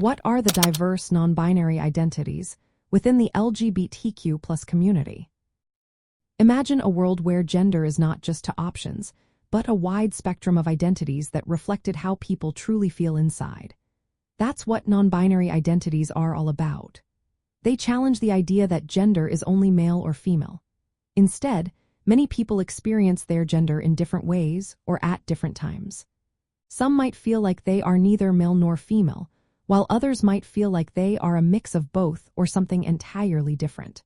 What are the diverse non-binary identities within the LGBTQ plus community? Imagine a world where gender is not just two options, but a wide spectrum of identities that reflected how people truly feel inside. That's what non-binary identities are all about. They challenge the idea that gender is only male or female. Instead, many people experience their gender in different ways or at different times. Some might feel like they are neither male nor female, while others might feel like they are a mix of both or something entirely different.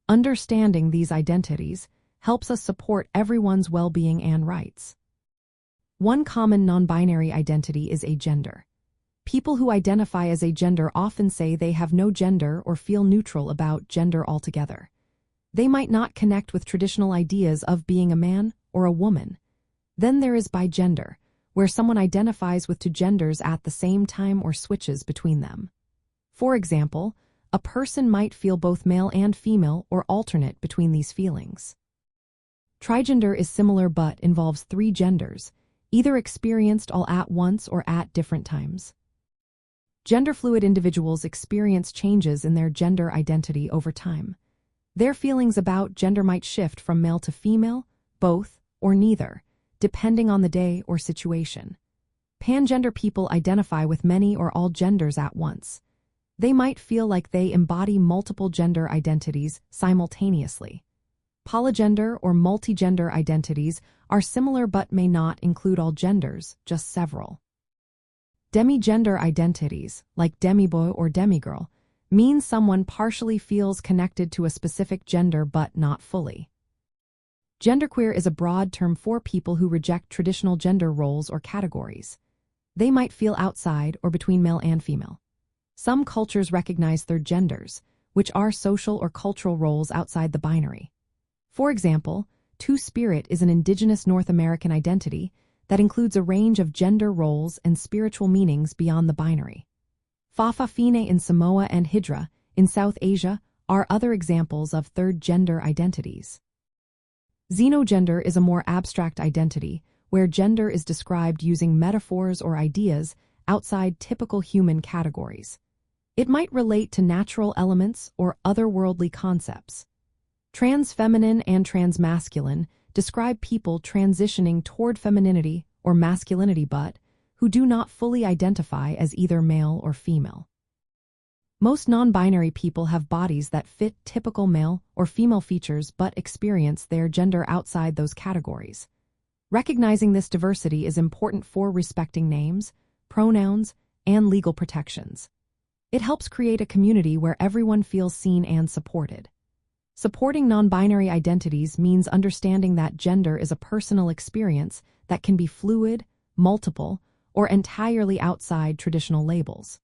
Understanding these identities helps us support everyone's well-being and rights. One common non-binary identity is agender. People who identify as agender often say they have no gender or feel neutral about gender altogether. They might not connect with traditional ideas of being a man or a woman. Then there is bigender, where someone identifies with two genders at the same time or switches between them. For example, a person might feel both male and female or alternate between these feelings. Trigender is similar but involves three genders, either experienced all at once or at different times. Genderfluid individuals experience changes in their gender identity over time. Their feelings about gender might shift from male to female, both, or neither, depending on the day or situation. Pangender people identify with many or all genders at once. They might feel like they embody multiple gender identities simultaneously. Polygender or multigender identities are similar but may not include all genders, just several. Demi-gender identities, like demi-boy or demi-girl, mean someone partially feels connected to a specific gender but not fully. Genderqueer is a broad term for people who reject traditional gender roles or categories. They might feel outside or between male and female. Some cultures recognize third genders, which are social or cultural roles outside the binary. For example, Two-Spirit is an indigenous North American identity that includes a range of gender roles and spiritual meanings beyond the binary. Fa'afafine in Samoa and Hijra in South Asia are other examples of third gender identities. Xenogender is a more abstract identity where gender is described using metaphors or ideas outside typical human categories. It might relate to natural elements or otherworldly concepts. Trans-feminine and trans-masculine describe people transitioning toward femininity or masculinity but who do not fully identify as either male or female. Most non-binary people have bodies that fit typical male or female features but experience their gender outside those categories. Recognizing this diversity is important for respecting names, pronouns, and legal protections. It helps create a community where everyone feels seen and supported. Supporting non-binary identities means understanding that gender is a personal experience that can be fluid, multiple, or entirely outside traditional labels.